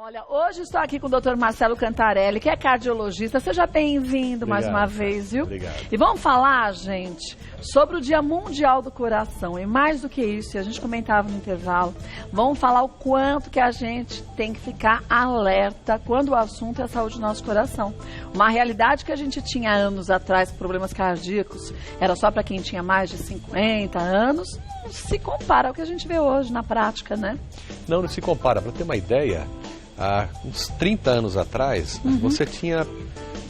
Olha, hoje estou aqui com o Dr. Marcelo Cantarelli, que é cardiologista. Seja bem-vindo mais uma vez, viu? Obrigado. E vamos falar, gente, sobre o Dia Mundial do Coração. E mais do que isso, a gente comentava no intervalo, vamos falar o quanto que a gente tem que ficar alerta quando o assunto é a saúde do nosso coração. Uma realidade que a gente tinha anos atrás, problemas cardíacos, era só para quem tinha mais de 50 anos, não se compara ao que a gente vê hoje na prática, né? Não se compara. Para ter uma ideia, há uns 30 anos atrás, você tinha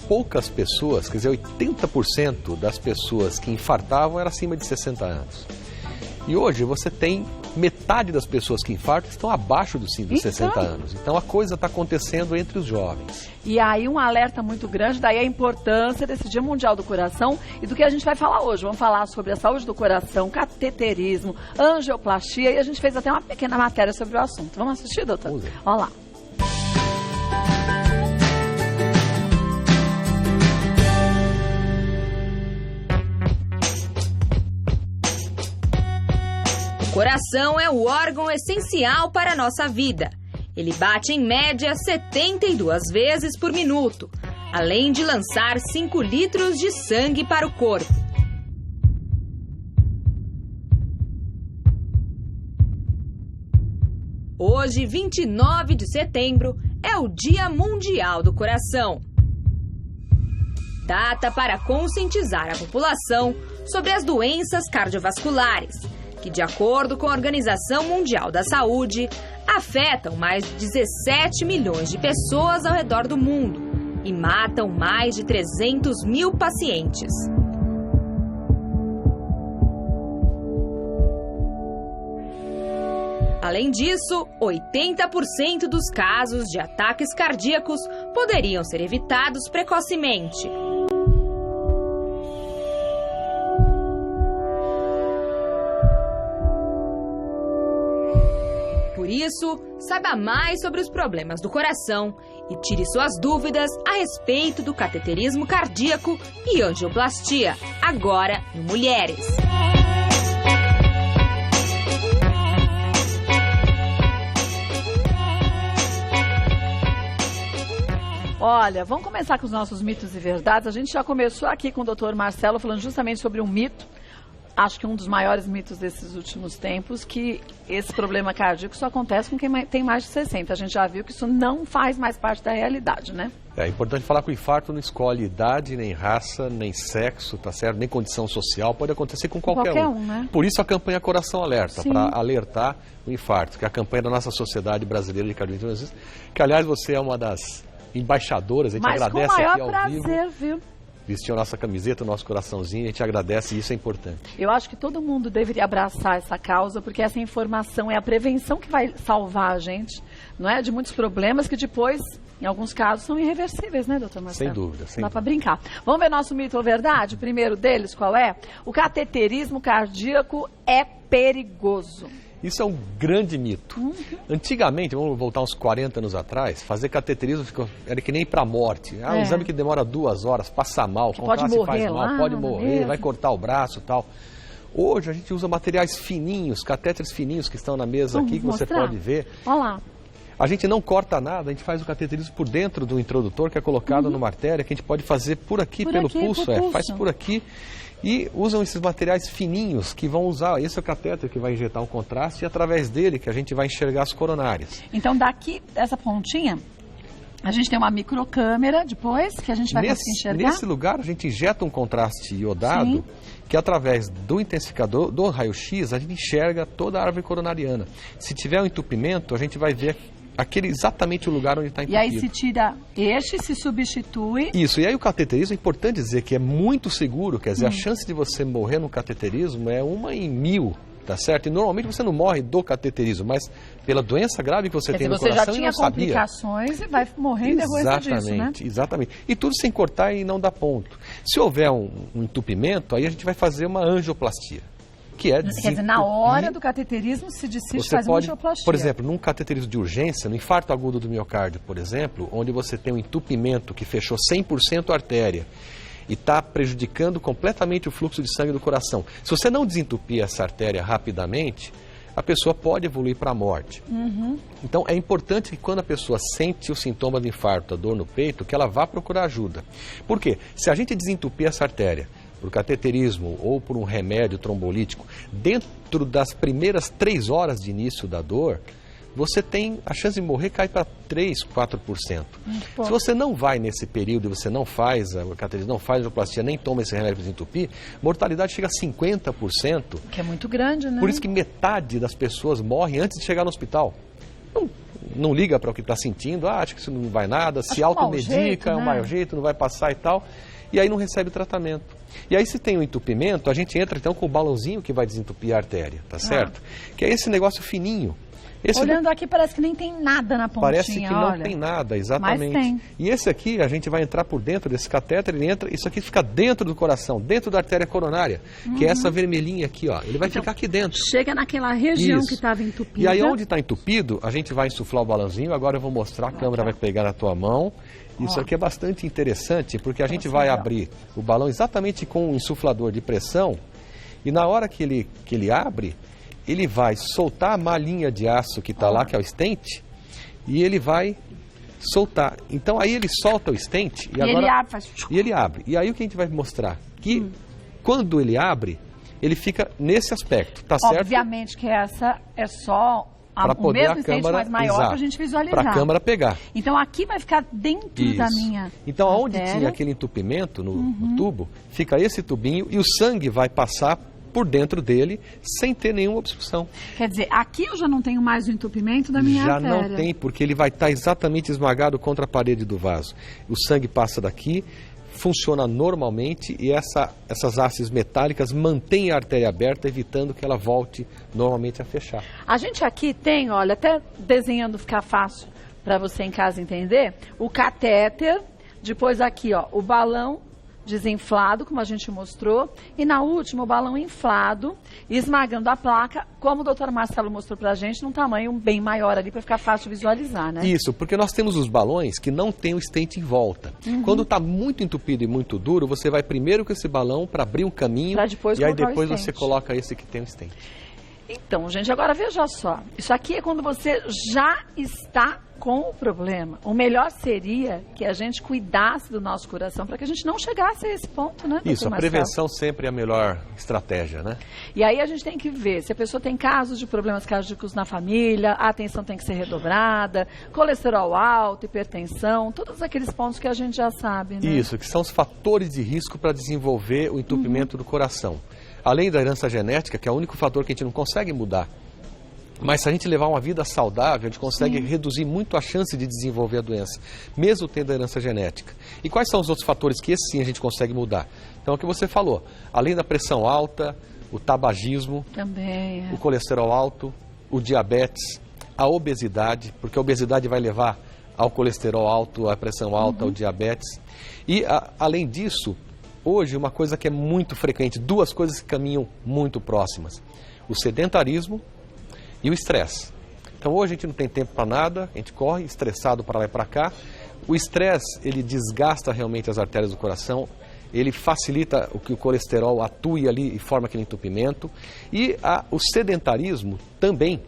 poucas pessoas, quer dizer, 80% das pessoas que infartavam eram acima de 60 anos. E hoje você tem metade das pessoas que infartam estão abaixo dos 60 anos. Então a coisa está acontecendo entre os jovens. E aí um alerta muito grande, daí a importância desse Dia Mundial do Coração e do que a gente vai falar hoje. Vamos falar sobre a saúde do coração, cateterismo, angioplastia, e a gente fez até uma pequena matéria sobre o assunto. Vamos assistir, doutor? Vamos ver. Olha lá. O coração é o órgão essencial para a nossa vida. Ele bate em média 72 vezes por minuto, além de lançar 5 litros de sangue para o corpo. Hoje, 29 de setembro, é o Dia Mundial do Coração. Data para conscientizar a população sobre as doenças cardiovasculares, que, de acordo com a Organização Mundial da Saúde, afetam mais de 17 milhões de pessoas ao redor do mundo e matam mais de 300 mil pacientes. Além disso, 80% dos casos de ataques cardíacos poderiam ser evitados precocemente. Por isso, saiba mais sobre os problemas do coração e tire suas dúvidas a respeito do cateterismo cardíaco e angioplastia, agora em Mulheres. Olha, vamos começar com os nossos mitos e verdades. A gente já começou aqui com o Dr. Marcelo falando justamente sobre um mito. Acho que um dos maiores mitos desses últimos tempos, que esse problema cardíaco só acontece com quem tem mais de 60. A gente já viu que isso não faz mais parte da realidade, né? É importante falar que o infarto não escolhe idade, nem raça, nem sexo, tá certo? Nem condição social, pode acontecer com qualquer um. Né? Por isso a campanha Coração Alerta, para alertar o infarto, que é a campanha da nossa Sociedade Brasileira de Cardiologia, que aliás você é uma das embaixadoras, a gente agradece aqui ao prazer, vivo. Vestiu a nossa camiseta, o nosso coraçãozinho, a gente agradece e isso é importante. Eu acho que todo mundo deveria abraçar essa causa, porque essa informação é a prevenção que vai salvar a gente, não é? De muitos problemas que depois, em alguns casos, são irreversíveis, né, doutor Marcelo? Sem dúvida, sem Dá para brincar. Vamos ver nosso mito ou verdade? O primeiro deles, qual é? O cateterismo cardíaco é perigoso. Isso é um grande mito. Antigamente, vamos voltar uns 40 anos atrás, fazer cateterismo era que nem ir para a morte. Um exame que demora 2 horas, passa mal, pode morrer lá, pode morrer, vai cortar o braço e tal. Hoje a gente usa materiais fininhos, catéteres fininhos que estão na mesa aqui, que você pode ver. Olha lá. A gente não corta nada, a gente faz o cateterismo por dentro do introdutor, que é colocado numa artéria, que a gente pode fazer por aqui, pelo pulso, faz por aqui. E usam esses materiais fininhos que vão usar, esse é o catéter que vai injetar um contraste e através dele que a gente vai enxergar as coronárias. Então daqui, dessa pontinha, a gente tem uma microcâmera depois que a gente vai conseguir enxergar? Nesse lugar a gente injeta um contraste iodado que através do intensificador, do raio-x, a gente enxerga toda a árvore coronariana. Se tiver um entupimento, a gente vai ver exatamente o lugar onde está entupido. E aí se tira se substitui... Isso, e aí o cateterismo, é importante dizer que é muito seguro, quer dizer, a chance de você morrer no cateterismo é 1 em 1000, tá certo? E normalmente você não morre do cateterismo, mas pela doença grave que você tem no coração e não sabia. Você já tinha complicações e vai morrer depois disso, né? Exatamente. E tudo sem cortar e não dar ponto. Se houver um entupimento, aí a gente vai fazer uma angioplastia. Quer dizer, na hora do cateterismo se decide fazer uma angioplastia. Por exemplo, num cateterismo de urgência, no infarto agudo do miocárdio, por exemplo, onde você tem um entupimento que fechou 100% a artéria e está prejudicando completamente o fluxo de sangue do coração. Se você não desentupir essa artéria rapidamente, a pessoa pode evoluir para a morte. Então, é importante que quando a pessoa sente o sintoma do infarto, a dor no peito, que ela vá procurar ajuda. Por quê? Se a gente desentupir essa artéria por cateterismo ou por um remédio trombolítico, dentro das primeiras 3 horas de início da dor, você tem a chance de morrer cai para 3, 4%. Se você não vai nesse período e você não faz a cateterismo, não faz a angioplastia, nem toma esse remédio para desentupir, mortalidade chega a 50%. Que é muito grande, né? Por isso que metade das pessoas morrem antes de chegar no hospital. Não liga para o que está sentindo, acha que isso não vai nada, se automedica, é um mau jeito, não vai passar e tal. E aí não recebe o tratamento. E aí se tem um entupimento, a gente entra então com o balãozinho que vai desentupir a artéria, tá certo? Que é esse negócio fininho. Olhando aqui parece que nem tem nada na pontinha. Parece que não tem nada, exatamente. Mas tem. E esse aqui, a gente vai entrar por dentro desse catéter, ele entra, isso aqui fica dentro do coração, dentro da artéria coronária, que é essa vermelhinha aqui, ó. Ele vai ficar aqui dentro. Chega naquela região que estava entupida. E aí onde está entupido, a gente vai insuflar o balãozinho, agora eu vou mostrar, a câmera vai pegar na tua mão. Isso aqui é bastante interessante, porque a gente vai abrir o balão exatamente com um insuflador de pressão, e na hora que ele abre, ele vai soltar a malinha de aço que está lá, que é o stent, e ele vai soltar. Então aí ele solta o stent e agora ele abre, faz... e ele abre. E aí o que a gente vai mostrar? Que quando ele abre, ele fica nesse aspecto, tá certo? Obviamente que essa é só para poder o mesmo stent mais maior para a gente visualizar. Para a câmera pegar. Então aqui vai ficar dentro da minha Então onde tinha aquele entupimento no tubo, fica esse tubinho e o sangue vai passar por dentro dele, sem ter nenhuma obstrução. Quer dizer, aqui eu já não tenho mais o entupimento da minha artéria. Já não tem, porque ele vai estar exatamente esmagado contra a parede do vaso. O sangue passa daqui, funciona normalmente e essas hastes metálicas mantêm a artéria aberta, evitando que ela volte normalmente a fechar. A gente aqui tem, olha, até desenhando ficar fácil para você em casa entender, o catéter, depois aqui, ó, o balão desinflado, como a gente mostrou, e na última o balão inflado, esmagando a placa, como o doutor Marcelo mostrou pra gente, num tamanho bem maior ali, para ficar fácil de visualizar, né? Isso, porque nós temos os balões que não tem o stent em volta. Quando está muito entupido e muito duro, você vai primeiro com esse balão para abrir um caminho, e aí depois você coloca esse que tem o stent. Então, gente, agora veja só, isso aqui é quando você já está com o problema. O melhor seria que a gente cuidasse do nosso coração para que a gente não chegasse a esse ponto, né? Isso, a prevenção sempre é a melhor estratégia, né? E aí a gente tem que ver se a pessoa tem casos de problemas cardíacos na família, a atenção tem que ser redobrada, colesterol alto, hipertensão, todos aqueles pontos que a gente já sabe, né? Isso, que são os fatores de risco para desenvolver o entupimento do coração. Além da herança genética, que é o único fator que a gente não consegue mudar. Mas se a gente levar uma vida saudável, a gente consegue reduzir muito a chance de desenvolver a doença, mesmo tendo a herança genética. E quais são os outros fatores que esse sim a gente consegue mudar? Então, é o que você falou, além da pressão alta, o tabagismo, também, o colesterol alto, o diabetes, a obesidade, porque a obesidade vai levar ao colesterol alto, à pressão alta, ao diabetes. E, além disso, hoje uma coisa que é muito frequente, duas coisas que caminham muito próximas, o sedentarismo e o estresse. Então hoje a gente não tem tempo para nada, a gente corre estressado para lá e para cá. O estresse, ele desgasta realmente as artérias do coração, ele facilita o que o colesterol atue ali e forma aquele entupimento. E o sedentarismo também.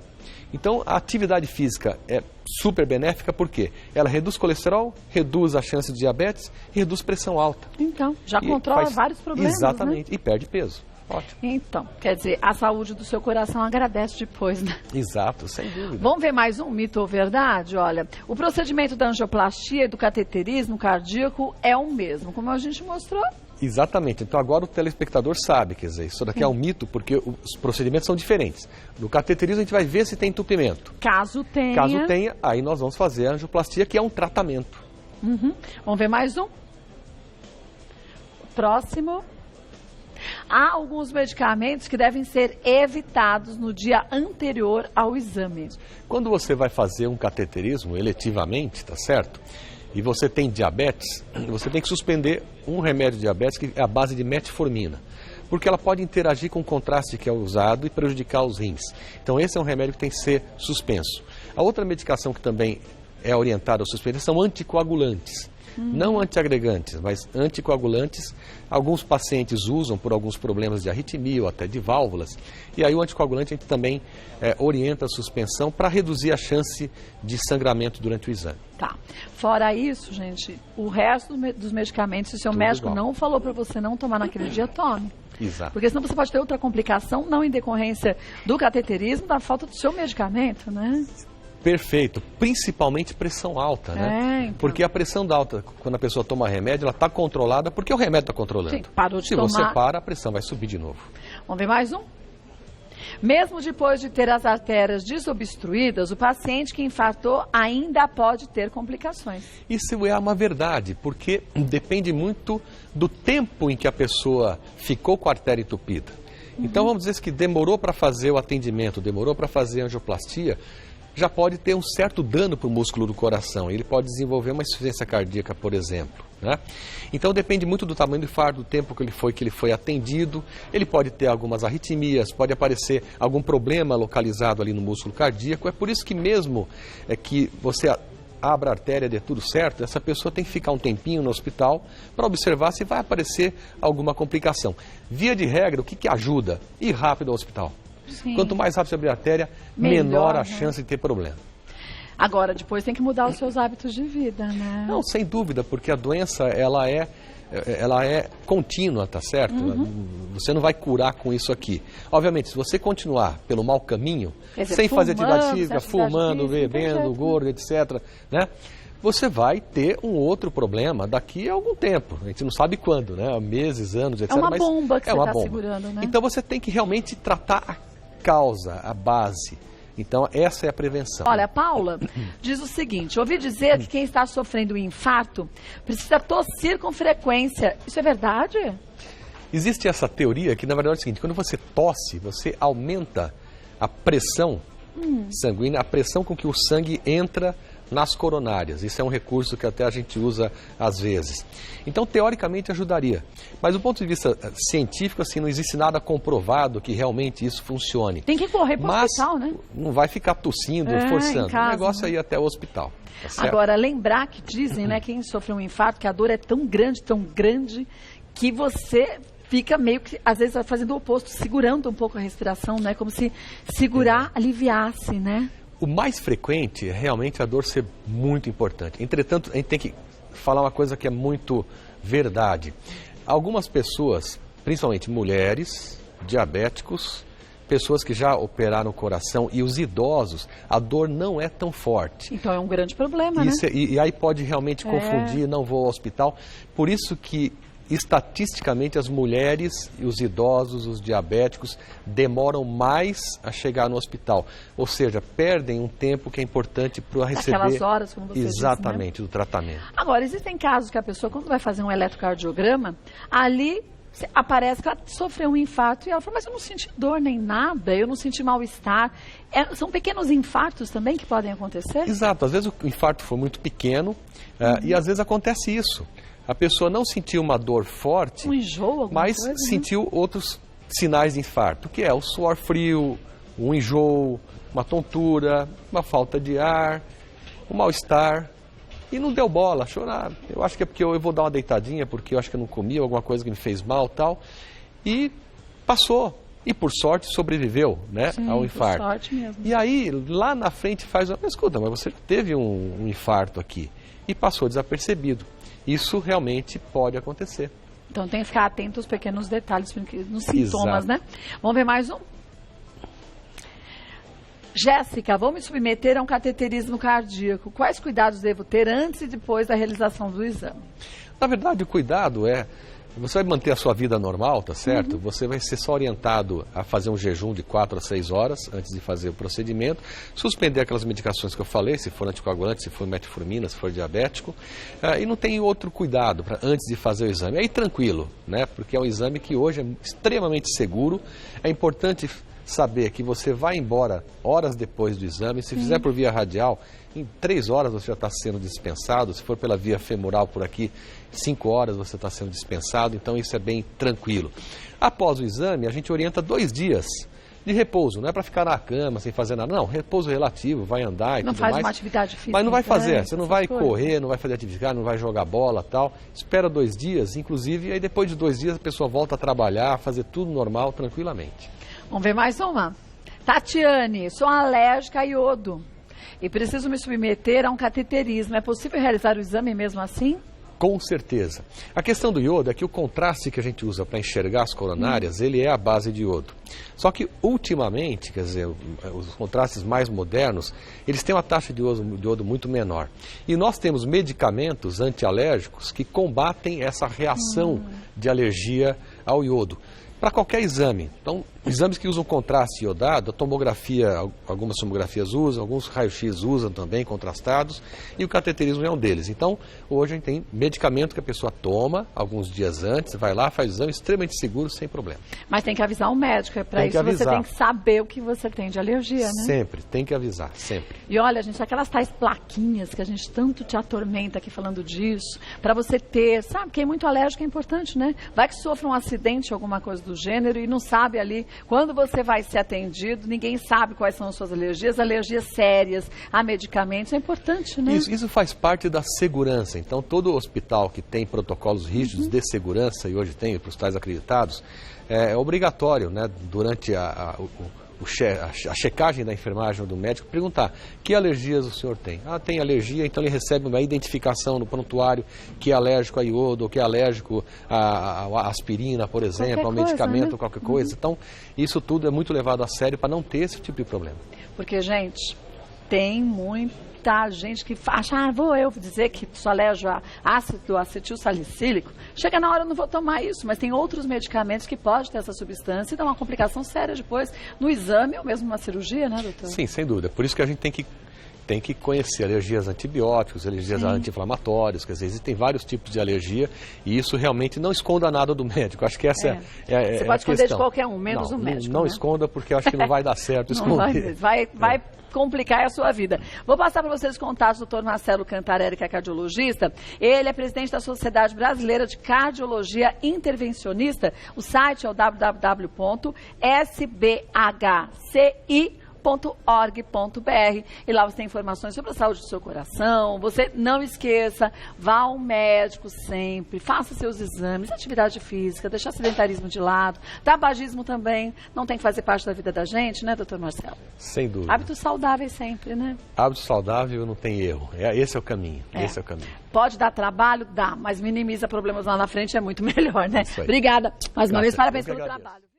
Então a atividade física é super benéfica porque ela reduz colesterol, reduz a chance de diabetes e reduz pressão alta. Então, já controla vários problemas, exatamente, né? E perde peso. Ótimo. Então, quer dizer, a saúde do seu coração agradece depois, né? Exato, sem dúvida. Vamos ver mais um mito ou verdade? Olha, o procedimento da angioplastia e do cateterismo cardíaco é o mesmo, como a gente mostrou. Exatamente. Então agora o telespectador sabe, quer dizer, isso daqui é um mito porque os procedimentos são diferentes. No cateterismo a gente vai ver se tem entupimento. Caso tenha. Caso tenha, aí nós vamos fazer a angioplastia, que é um tratamento. Vamos ver mais um? Próximo. Há alguns medicamentos que devem ser evitados no dia anterior ao exame. Quando você vai fazer um cateterismo eletivamente, tá certo? E você tem diabetes, você tem que suspender um remédio de diabetes que é a base de metformina. Porque ela pode interagir com o contraste que é usado e prejudicar os rins. Então esse é um remédio que tem que ser suspenso. A outra medicação que também é orientada a suspender são anticoagulantes. Não antiagregantes, mas anticoagulantes. Alguns pacientes usam por alguns problemas de arritmia ou até de válvulas. E aí o anticoagulante a gente também orienta a suspensão para reduzir a chance de sangramento durante o exame. Tá. Fora isso, gente, o resto dos medicamentos, se o seu Tudo médico igual. não falou para você não tomar naquele dia, tome. Exato. Porque senão você pode ter outra complicação, não em decorrência do cateterismo, da falta do seu medicamento, né? Perfeito, principalmente pressão alta, né? Então. Porque a pressão alta, quando a pessoa toma remédio, ela está controlada porque o remédio está controlando. Sim, parou de Se tomar. você para, a pressão vai subir de novo. Vamos ver mais um? Mesmo depois de ter as artérias desobstruídas, o paciente que infartou ainda pode ter complicações. Isso é uma verdade, porque depende muito do tempo em que a pessoa ficou com a artéria entupida. Então vamos dizer que demorou para fazer o atendimento, demorou para fazer a angioplastia, já pode ter um certo dano para o músculo do coração. Ele pode desenvolver uma insuficiência cardíaca, por exemplo, né? Então depende muito do tamanho do infarto, do tempo que ele foi atendido. Ele pode ter algumas arritmias, pode aparecer algum problema localizado ali no músculo cardíaco. É por isso que mesmo que você abra a artéria, dê tudo certo, essa pessoa tem que ficar um tempinho no hospital para observar se vai aparecer alguma complicação. Via de regra, o que ajuda? Ir rápido ao hospital. Sim. Quanto mais rápido você abrir a artéria, Melhor, menor a né? chance de ter problema. Agora, depois tem que mudar os seus hábitos de vida, né? Não, sem dúvida, porque a doença ela é contínua, tá certo? Você não vai curar com isso aqui. Obviamente, se você continuar pelo mau caminho, Quer dizer, sem fazer atividade fumando, física, sem atividade fumando, física, bebendo, perfeito. gordo, etc., né? Você vai ter um outro problema daqui a algum tempo. A gente não sabe quando, né? Meses, anos, etc. É uma mas bomba que é você uma está bomba. segurando, né? Então você tem que realmente tratar a causa, a base. Então essa é a prevenção. Olha, a Paula diz o seguinte: ouvi dizer que quem está sofrendo um infarto precisa tossir com frequência. Isso é verdade? Existe essa teoria que, na verdade, é o seguinte: quando você tosse, você aumenta a pressão sanguínea, a pressão com que o sangue entra nas coronárias. Isso é um recurso que até a gente usa às vezes. Então, teoricamente, ajudaria. Mas do ponto de vista científico, assim, não existe nada comprovado que realmente isso funcione. Tem que correr para o Mas hospital, né? não vai ficar tossindo, em forçando. casa, O negócio né? é ir até o hospital. Tá certo? Agora, lembrar que dizem, né, quem sofreu um infarto, que a dor é tão grande, que você fica meio que, às vezes, fazendo o oposto, segurando um pouco a respiração, né? Como se segurar aliviasse, né? O mais frequente é realmente a dor ser muito importante. Entretanto, a gente tem que falar uma coisa que é muito verdade. Algumas pessoas, principalmente mulheres, diabéticos, pessoas que já operaram o coração e os idosos, a dor não é tão forte. Então é um grande problema, né? E aí pode realmente confundir, não vou ao hospital. Por isso que, estatisticamente, as mulheres, os idosos, os diabéticos demoram mais a chegar no hospital. Ou seja, perdem um tempo que é importante para receber... Aquelas horas, como você exatamente, disse, né? do tratamento. Agora, existem casos que a pessoa, quando vai fazer um eletrocardiograma, ali aparece que ela sofreu um infarto e ela fala, mas eu não senti dor nem nada, eu não senti mal-estar. São pequenos infartos também que podem acontecer? Exato, às vezes o infarto foi muito pequeno e às vezes acontece isso. A pessoa não sentiu uma dor forte, Um enjoo, alguma mas coisa, né? sentiu outros sinais de infarto, que é o suor frio, um enjoo, uma tontura, uma falta de ar, um mal-estar. E não deu bola, chorar. Eu acho que é porque eu vou dar uma deitadinha, porque eu acho que eu não comi, alguma coisa que me fez mal e tal. E passou. E por sorte sobreviveu, né, Sim, ao infarto. por sorte mesmo. E aí, lá na frente faz, mas escuta, mas você teve um infarto aqui e passou desapercebido. Isso realmente pode acontecer. Então tem que ficar atento aos pequenos detalhes, nos sintomas, Exato. né? Vamos ver mais um? Jéssica, vou me submeter a um cateterismo cardíaco. Quais cuidados devo ter antes e depois da realização do exame? Na verdade, o cuidado é, você vai manter a sua vida normal, tá certo? Você vai ser só orientado a fazer um jejum de 4 a 6 horas antes de fazer o procedimento, suspender aquelas medicações que eu falei, se for anticoagulante, se for metformina, se for diabético, e não tem outro cuidado antes de fazer o exame. Aí tranquilo, né? Porque é um exame que hoje é extremamente seguro, é importante saber que você vai embora horas depois do exame. Se fizer por via radial, em 3 horas você já está sendo dispensado. Se for pela via femoral por aqui, 5 horas você está sendo dispensado. Então isso é bem tranquilo. Após o exame, a gente orienta 2 dias de repouso, não é para ficar na cama sem fazer nada, não, repouso relativo, vai andar e não tudo faz mais. Uma atividade física. Mas não vai fazer, você não vai coisas. correr, não vai fazer atividade, não vai jogar bola tal. Espera 2 dias, inclusive, e aí depois de 2 dias a pessoa volta a trabalhar, fazer tudo normal, tranquilamente. Vamos ver mais uma. Tatiane, sou alérgica a iodo e preciso me submeter a um cateterismo. É possível realizar o exame mesmo assim? Com certeza. A questão do iodo é que o contraste que a gente usa para enxergar as coronárias, ele é a base de iodo. Só que, ultimamente, quer dizer, os contrastes mais modernos, eles têm uma taxa de iodo muito menor. E nós temos medicamentos antialérgicos que combatem essa reação de alergia ao iodo. Para qualquer exame. Então, exames que usam contraste iodado, a tomografia, algumas tomografias usam, alguns raios-x usam também, contrastados, e o cateterismo é um deles. Então, hoje a gente tem medicamento que a pessoa toma alguns dias antes, vai lá, faz o exame, extremamente seguro, sem problema. Mas tem que avisar o médico, é para isso você tem que saber o que você tem de alergia, né? Sempre, tem que avisar, sempre. E olha, gente, aquelas tais plaquinhas que a gente tanto te atormenta aqui falando disso, para você ter, sabe, quem é muito alérgico é importante, né? Vai que sofra um acidente, alguma coisa do gênero e não sabe ali, quando você vai ser atendido, ninguém sabe quais são as suas alergias sérias a medicamentos, é importante, né? Isso faz parte da segurança, então todo hospital que tem protocolos rígidos de segurança, e hoje tem para os tais acreditados, é obrigatório, né, durante a checagem da enfermagem ou do médico, perguntar que alergias o senhor tem. Ah, tem alergia, então ele recebe uma identificação no prontuário que é alérgico a iodo, ou que é alérgico a aspirina, por exemplo, ao medicamento, qualquer coisa. Então, isso tudo é muito levado a sério para não ter esse tipo de problema. Porque, gente, tem muita gente que acha, vou eu dizer que sou alérgico a ácido acetilsalicílico. Chega na hora, eu não vou tomar isso, mas tem outros medicamentos que podem ter essa substância e dá uma complicação séria depois no exame ou mesmo na cirurgia, né, doutor? Sim, sem dúvida. Por isso que a gente tem que conhecer alergias a antibióticos, alergias anti-inflamatórios, quer dizer, existem vários tipos de alergia e isso realmente não esconda nada do médico. Acho que essa é a questão. Você pode esconder de qualquer um, menos o médico. Não né? esconda, porque eu acho que não vai dar certo esconder. Vai complicar a sua vida. Vou passar para vocês os contatos do Dr. Marcelo Cantarelli, que é cardiologista. Ele é presidente da Sociedade Brasileira de Cardiologia Intervencionista. O site é o www.sbhci.org.br e lá você tem informações sobre a saúde do seu coração. Você não esqueça, vá ao médico sempre, faça seus exames, atividade física, deixar sedentarismo de lado, tabagismo também, não tem que fazer parte da vida da gente, né, doutor Marcelo? Sem dúvida. Hábitos saudáveis sempre, né? Hábito saudável não tem erro, esse é o caminho, esse é o caminho. Pode dar trabalho? Dá, mas minimiza problemas lá na frente é muito melhor, né? Obrigada, mais uma vez, parabéns pelo trabalho.